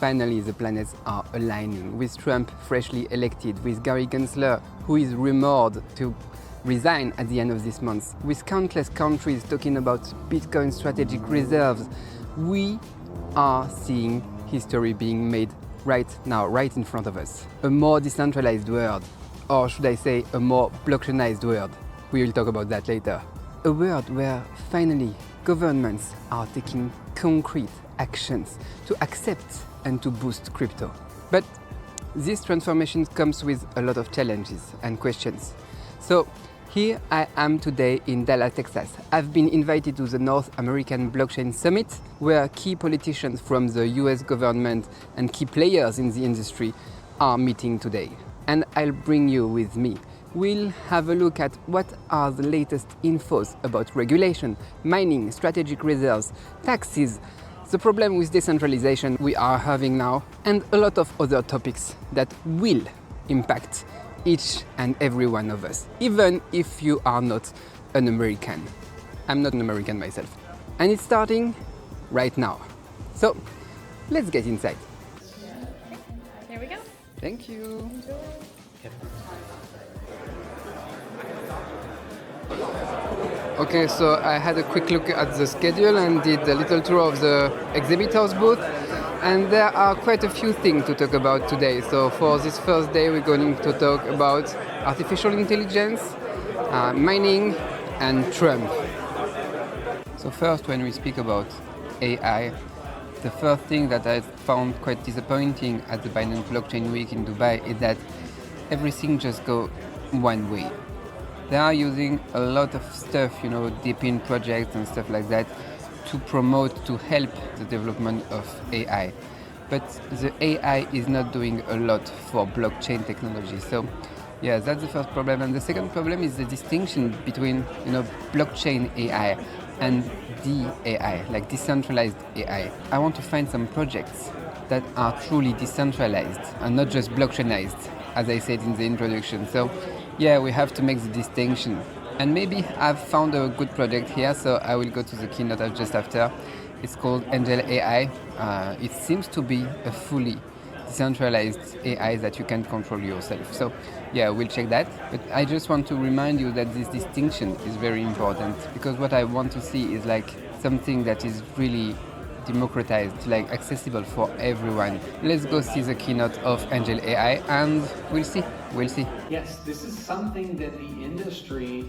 finally the planets are aligning, with Trump freshly elected, with Gary Gensler, who is rumored to resign at the end of this month, with countless countries talking about Bitcoin strategic reserves, we are seeing history being made right now, right in front of us. A more decentralized world, or should I say a more blockchainized world. We will talk about that later. A world where finally governments are taking concrete actions to accept and to boost crypto. But this transformation comes with a lot of challenges and questions. So here I am today in Dallas, Texas. I've been invited to the North American Blockchain Summit, where key politicians from the US government and key players in the industry are meeting today. And I'll bring you with me. We'll have a look at what are the latest infos about regulation, mining, strategic reserves, taxes, the problem with decentralization we are having now, and a lot of other topics that will impact each and every one of us, even if you are not an American. I'm not an American myself. And it's starting right now. So let's get inside. Here we go. Thank you. Enjoy. Okay, so I had a quick look at the schedule and did a little tour of the exhibitors booth, and there are quite a few things to talk about today. So for this first day we're going to talk about artificial intelligence, mining and Trump. So first, when we speak about AI, the first thing that I found quite disappointing at the Binance Blockchain Week in Dubai is that everything just goes one way. They are using a lot of stuff, deep in projects and stuff like that to promote, to help the development of AI. But the AI is not doing a lot for blockchain technology. So yeah, that's the first problem. And the second problem is the distinction between, blockchain AI and DAI, like decentralized AI. I want to find some projects that are truly decentralized and not just blockchainized, as I said in the introduction. So yeah, we have to make the distinction. And maybe I've found a good project here, so I will go to the keynote just after. It's called Angel AI. It seems to be a fully decentralized AI that you can control yourself. So yeah, we'll check that. But I just want to remind you that this distinction is very important, because what I want to see is like something that is really democratized, like accessible for everyone. Let's go see the keynote of Angel AI and we'll see. Yes, this is something that the industry,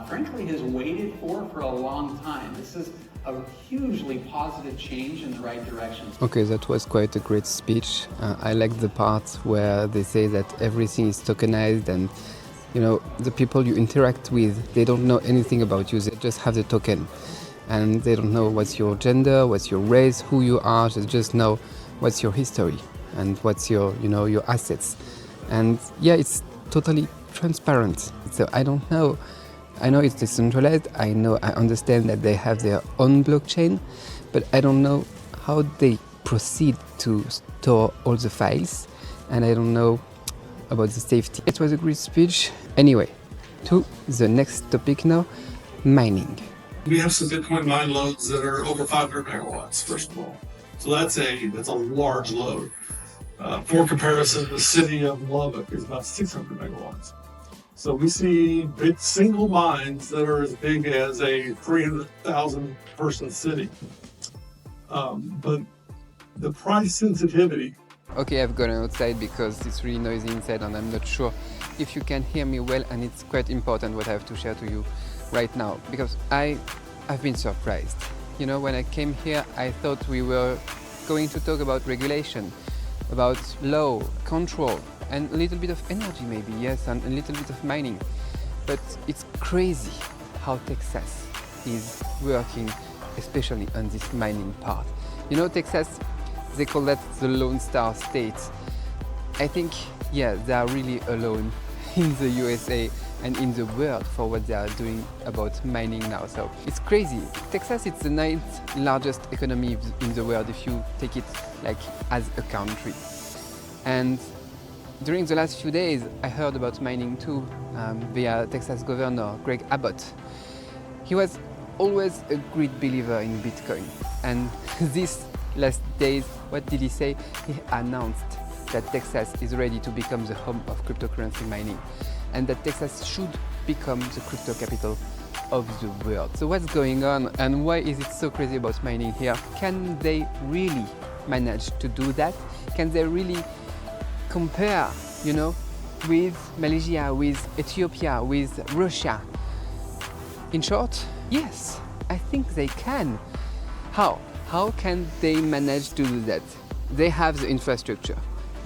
frankly, has waited for a long time. This is a hugely positive change in the right direction. Okay, that was quite a great speech. I like the part where they say that everything is tokenized and, the people you interact with, they don't know anything about you. They just have the token. And they don't know what's your gender, what's your race, who you are. They just know what's your history and what's your assets. And yeah, it's totally transparent. So I don't know. I know it's decentralized. I understand that they have their own blockchain, but I don't know how they proceed to store all the files. And I don't know about the safety. It was a great speech. Anyway, to the next topic now, mining. We have some Bitcoin mine loads that are over 500 megawatts, first of all. So that's a large load. For comparison, the city of Lubbock is about 600 megawatts. So we see big single mines that are as big as a 300,000 person city. But the price sensitivity. Okay, I've gone outside because it's really noisy inside and I'm not sure if you can hear me well, and it's quite important what I have to share to you right now, because I've been surprised. When I came here, I thought we were going to talk about regulation, about law, control, and a little bit of energy maybe, yes, and a little bit of mining. But it's crazy how Texas is working, especially on this mining part. Texas, they call that the Lone Star State. I think, yeah, they are really alone in the USA and in the world for what they are doing about mining now. So it's crazy. Texas, it's the 9th largest economy in the world if you take it like as a country. And during the last few days, I heard about mining too via Texas Governor Greg Abbott. He was always a great believer in Bitcoin, and this last days, what did he say? He announced that Texas is ready to become the home of cryptocurrency mining and that Texas should become the crypto capital of the world. So what's going on and why is it so crazy about mining here? Can they really manage to do that? Can they really compare, with Malaysia, with Ethiopia, with Russia? In short, yes, I think they can. How? How can they manage to do that? They have the infrastructure.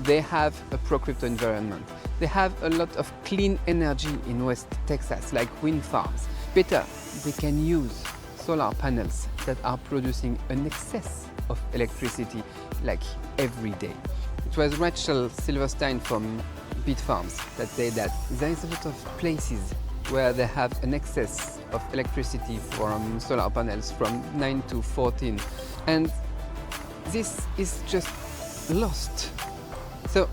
They have a pro-crypto environment. They have a lot of clean energy in West Texas, like wind farms. Better, they can use solar panels that are producing an excess of electricity like every day. It was Rachel Silverstein from Bitfarms that said that there is a lot of places where they have an excess of electricity from solar panels from 9 to 14, and this is just lost. So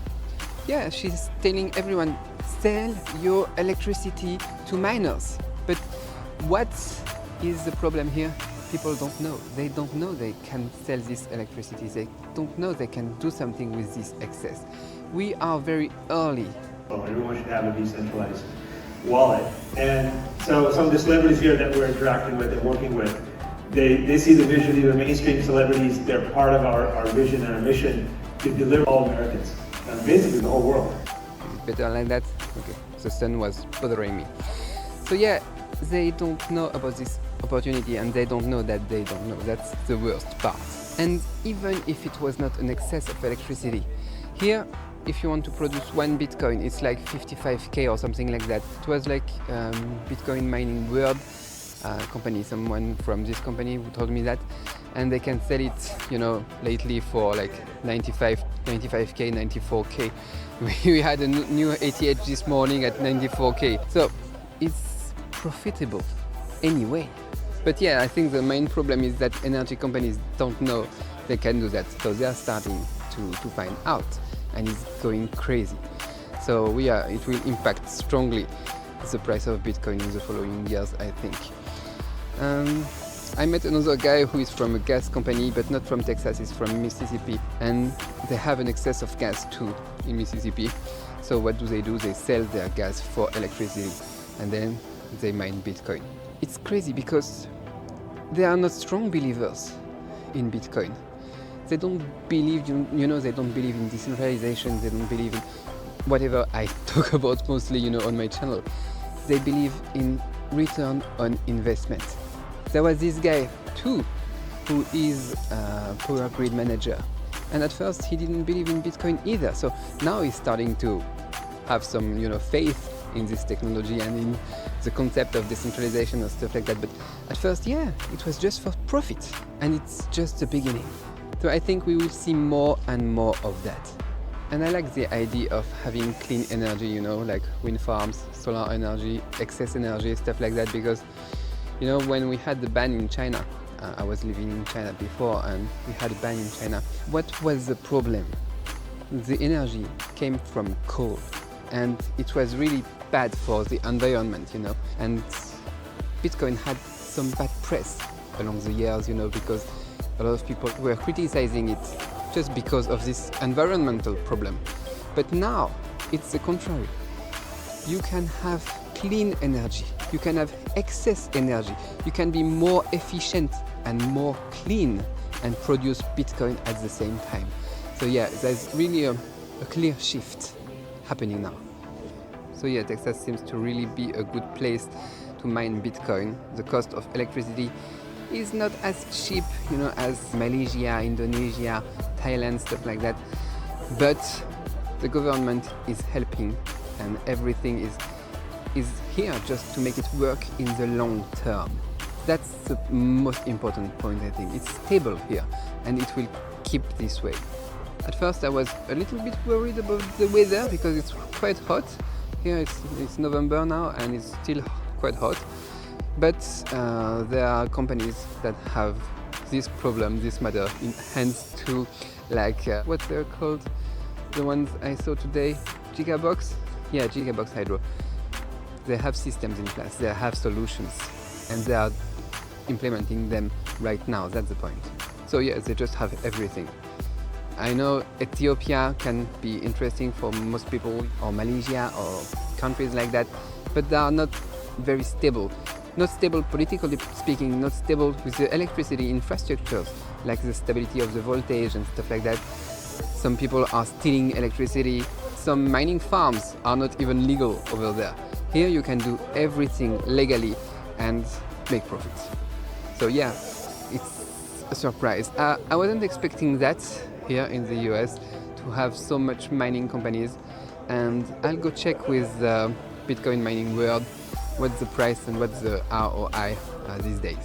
yeah, she's telling everyone, sell your electricity to miners. But what is the problem here? People don't know. They don't know they can sell this electricity. They don't know they can do something with this excess. We are very early. Everyone should have a decentralized wallet. And so some of the celebrities here that we're interacting with and working with, they see the vision. These are mainstream celebrities. They're part of our vision and our mission to deliver all Americans, and basically the whole world. Better like that? Okay, the sun was bothering me. So yeah, they don't know about this opportunity and they don't know that they don't know. That's the worst part. And even if it was not an excess of electricity, here, if you want to produce 1 Bitcoin, it's like 55K or something like that. It was like Bitcoin mining world company, someone from this company who told me that, and they can sell it, lately for like 95K, 94K. We had a new ATH this morning at 94K. So it's profitable anyway. But yeah, I think the main problem is that energy companies don't know they can do that. So they are starting to find out, and it's going crazy. So it will impact strongly the price of Bitcoin in the following years, I think. I met another guy who is from a gas company, but not from Texas, he's from Mississippi, and they have an excess of gas too in Mississippi. So what do? They sell their gas for electricity, and then they mine Bitcoin. It's crazy because they are not strong believers in Bitcoin. They don't believe, they don't believe in decentralization, they don't believe in whatever I talk about mostly, on my channel. They believe in return on investment. There was this guy too, who is a power grid manager. And at first he didn't believe in Bitcoin either. So now he's starting to have some, faith in this technology and in the concept of decentralization and stuff like that. But at first, yeah, it was just for profit. And it's just the beginning. So I think we will see more and more of that. And I like the idea of having clean energy, like wind farms, solar energy, excess energy, stuff like that, because, when we had the ban in China, I was living in China before, and we had a ban in China. What was the problem? The energy came from coal, and it was really bad for the environment, and Bitcoin had some bad press along the years, because a lot of people were criticizing it just because of this environmental problem. But now it's the contrary. You can have clean energy, you can have excess energy, you can be more efficient and more clean and produce Bitcoin at the same time. So yeah, there's really a clear shift happening now. So yeah, Texas seems to really be a good place to mine Bitcoin. The cost of electricity is not as cheap, as Malaysia, Indonesia, Thailand, stuff like that. But the government is helping, and everything is here just to make it work in the long term. That's the most important point, I think. It's stable here, and it will keep this way. At first I was a little bit worried about the weather because it's quite hot. Here it's November now and it's still quite hot. But there are companies that have this problem, this matter in hands too, like what they're called, the ones I saw today, Gigabox? Yeah, Gigabox Hydro. They have systems in place, they have solutions, and they are implementing them right now, that's the point. So yeah, they just have everything. I know Ethiopia can be interesting for most people, or Malaysia, or countries like that, but they are not very stable. Not stable politically speaking, not stable with the electricity infrastructures, like the stability of the voltage and stuff like that. Some people are stealing electricity. Some mining farms are not even legal over there. Here you can do everything legally and make profits. So yeah, it's a surprise. I wasn't expecting that here in the US to have so much mining companies, and I'll go check with Bitcoin mining world what's the price and what's the ROI these days.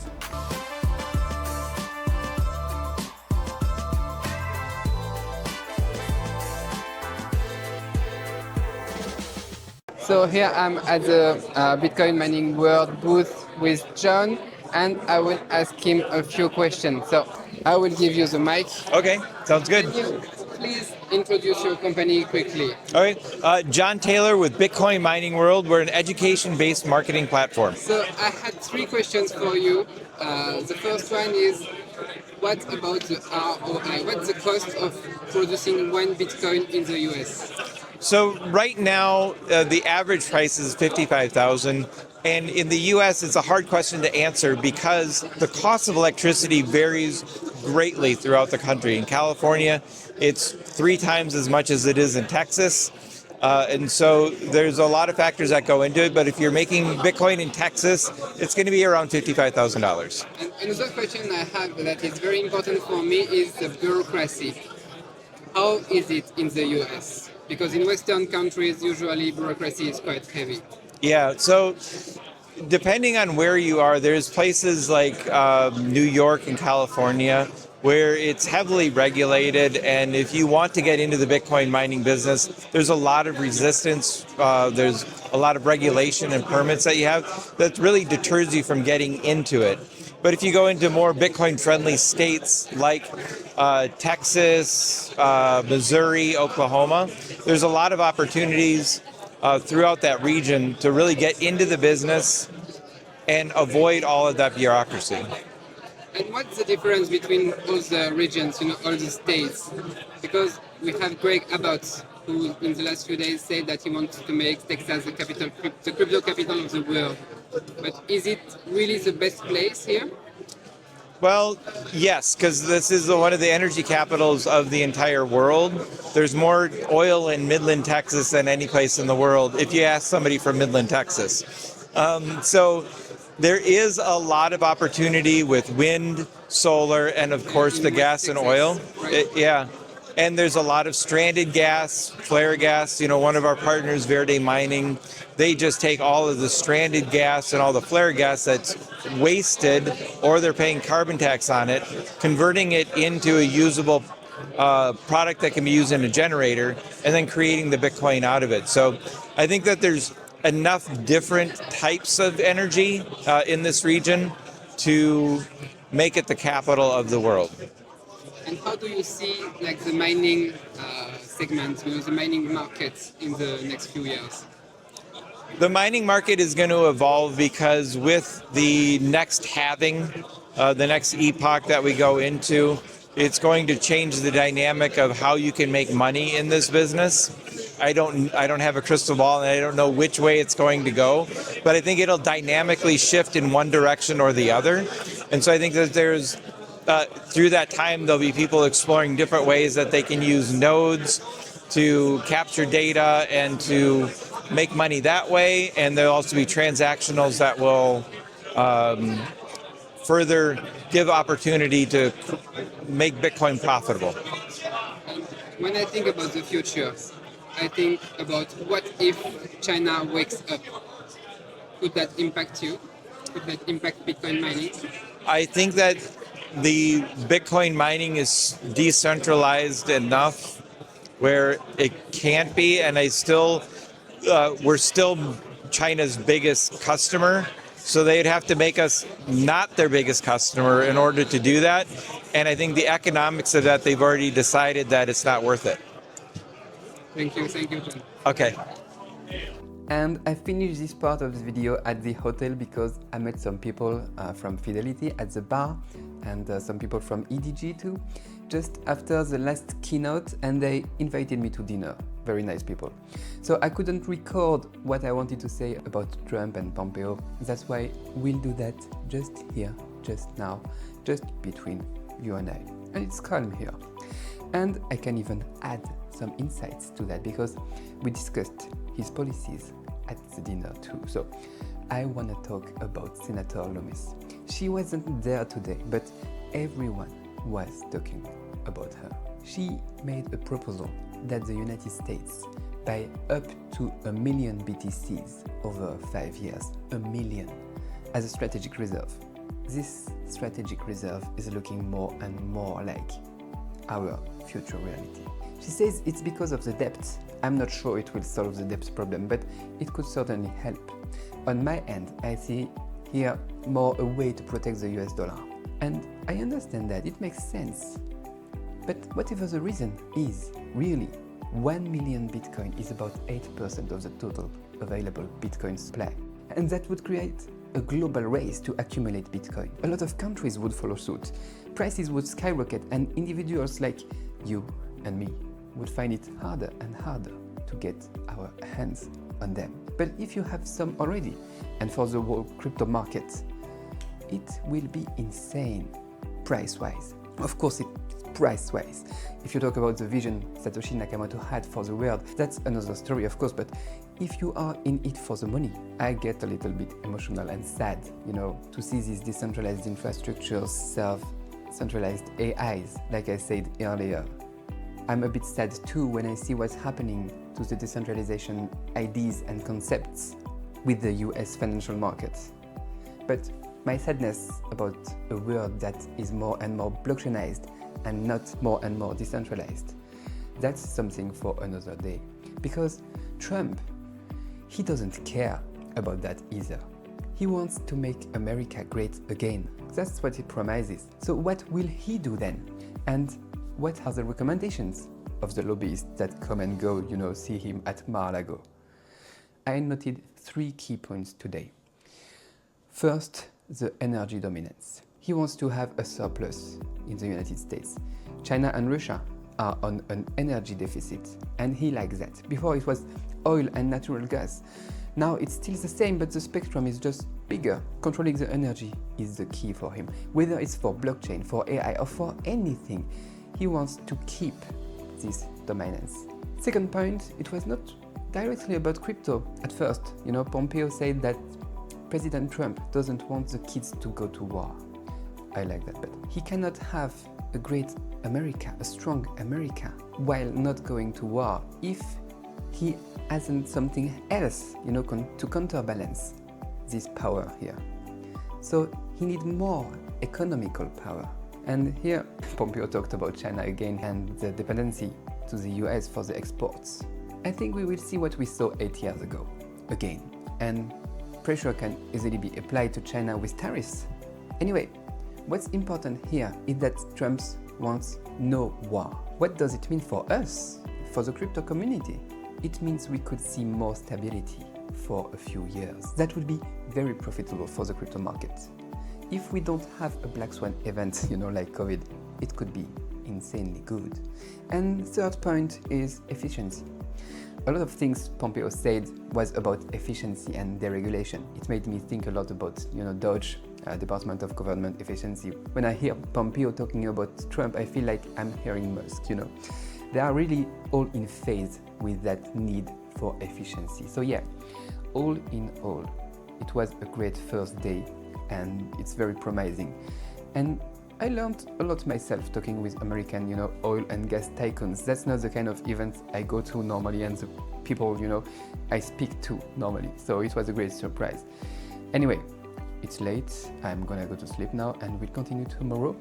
So here I'm at the Bitcoin mining world booth with John, and I will ask him a few questions. So I will give you the mic. Okay, sounds good. Can you please introduce your company quickly? All right, John Taylor with Bitcoin Mining World. We're an education-based marketing platform. So I had 3 questions for you. The first one is, what about the ROI? What's the cost of producing 1 Bitcoin in the US? So right now, the average price is $55,000. And in the US, it's a hard question to answer because the cost of electricity varies greatly throughout the country. In California, it's 3 times as much as it is in Texas. And so there's a lot of factors that go into it. But if you're making Bitcoin in Texas, it's going to be around $55,000. And another question I have that is very important for me is the bureaucracy. How is it in the US? Because in Western countries, usually bureaucracy is quite heavy. Yeah, so depending on where you are, there's places like New York and California where it's heavily regulated, and if you want to get into the Bitcoin mining business, there's a lot of resistance, there's a lot of regulation and permits that you have that really deters you from getting into it. But if you go into more Bitcoin-friendly states like Texas, Missouri, Oklahoma, there's a lot of opportunities throughout that region to really get into the business and avoid all of that bureaucracy. And what's the difference between all the regions, all the states? Because we have Greg Abbott, who in the last few days said that he wants to make Texas the crypto capital of the world. But is it really the best place here? Well, yes, because this is one of the energy capitals of the entire world. There's more oil in Midland, Texas than any place in the world, if you ask somebody from Midland, Texas. So there is a lot of opportunity with wind, solar, and of course the gas and oil. Yeah. And there's a lot of stranded gas, flare gas. One of our partners, Verde Mining, they just take all of the stranded gas and all the flare gas that's wasted, or they're paying carbon tax on it, converting it into a usable product that can be used in a generator, and then creating the Bitcoin out of it. So I think that there's enough different types of energy in this region to make it the capital of the world. And how do you see the mining segment, the mining market in the next few years? The mining market is going to evolve because with the next halving, the next epoch that we go into, it's going to change the dynamic of how you can make money in this business. I don't have a crystal ball, and I don't know which way it's going to go, but I think it'll dynamically shift in one direction or the other. And so I think that there's through that time, there'll be people exploring different ways that they can use nodes to capture data and to make money that way. And there'll also be transactionals that will further give opportunity to make Bitcoin profitable. When I think about the future, I think about what if China wakes up? Could that impact you? Could that impact Bitcoin mining? I think that the Bitcoin mining is decentralized enough where it can't be, and we're still China's biggest customer, so they'd have to make us not their biggest customer in order to do that. And I think the economics of that, they've already decided that it's not worth it. Thank you, John. Okay. And I finished this part of this video at the hotel because I met some people from Fidelity at the bar and some people from EDG too, just after the last keynote, and they invited me to dinner. Very nice people. So I couldn't record what I wanted to say about Trump and Pompeo. That's why we'll do that just here, just now, just between you and I. And it's calm here. And I can even add some insights to that because we discussed his policies at the dinner too. So I want to talk about Senator Loomis. She wasn't there today, but everyone was talking about her. She made a proposal that the United States buy up to 1 million BTCs over 5 years, 1 million, as a strategic reserve. This strategic reserve is looking more and more like our future reality. She says it's because of the debt. I'm not sure it will solve the debt problem, but it could certainly help. On my end, I see here more a way to protect the US dollar. And I understand that, it makes sense. But whatever the reason is, really, 1 million Bitcoin is about 8% of the total available Bitcoin supply. And that would create a global race to accumulate Bitcoin. A lot of countries would follow suit. Prices would skyrocket, and individuals like you and me would find it harder and harder to get our hands on them. But if you have some already, and for the whole crypto market, it will be insane price-wise. Of course, it's price-wise. If you talk about the vision Satoshi Nakamoto had for the world, that's another story, of course, but if you are in it for the money, I get a little bit emotional and sad, to see these decentralized infrastructures serve centralized AIs, like I said earlier. I'm a bit sad too when I see what's happening to the decentralization ideas and concepts with the US financial markets. But my sadness about a world that is more and more blockchainized and not more and more decentralized, that's something for another day. Because Trump, he doesn't care about that either. He wants to make America great again. That's what he promises. So what will he do then? And what are the recommendations of the lobbyists that come and go, see him at Mar-a-Lago? I noted 3 key points today. First, the energy dominance. He wants to have a surplus in the United States. China and Russia are on an energy deficit, and he likes that. Before it was oil and natural gas. Now it's still the same, but the spectrum is just bigger. Controlling the energy is the key for him. Whether it's for blockchain, for AI, or for anything, he wants to keep this dominance. Second point, it was not directly about crypto at first. Pompeo said that President Trump doesn't want the kids to go to war. I like that, but he cannot have a great America, a strong America, while not going to war if he hasn't something else, to counterbalance this power here. So he needs more economical power. And here, Pompeo talked about China again and the dependency to the US for the exports. I think we will see what we saw 8 years ago, again. And pressure can easily be applied to China with tariffs. Anyway, what's important here is that Trump wants no war. What does it mean for us, for the crypto community? It means we could see more stability for a few years. That would be very profitable for the crypto market. If we don't have a black swan event, like COVID, it could be insanely good. And third point is efficiency. A lot of things Pompeo said was about efficiency and deregulation. It made me think a lot about, DOGE, Department of Government Efficiency. When I hear Pompeo talking about Trump, I feel like I'm hearing Musk, They are really all in phase with that need for efficiency. So yeah, all in all, it was a great first day and it's very promising. And I learned a lot myself talking with American, oil and gas tycoons. That's not the kind of event I go to normally and the people, I speak to normally. So it was a great surprise. Anyway, it's late. I'm gonna go to sleep now and we'll continue tomorrow.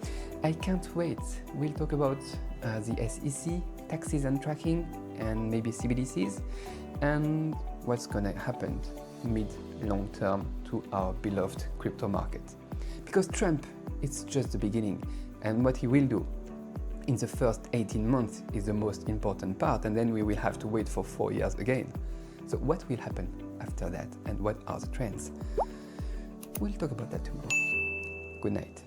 I can't wait. We'll talk about the SEC, taxes and tracking, and maybe CBDCs, and what's gonna happen mid-long term to our beloved crypto market. Because Trump, it's just the beginning, and what he will do in the first 18 months is the most important part, and then we will have to wait for 4 years again. So what will happen after that, and what are the trends? We'll talk about that tomorrow. Good night.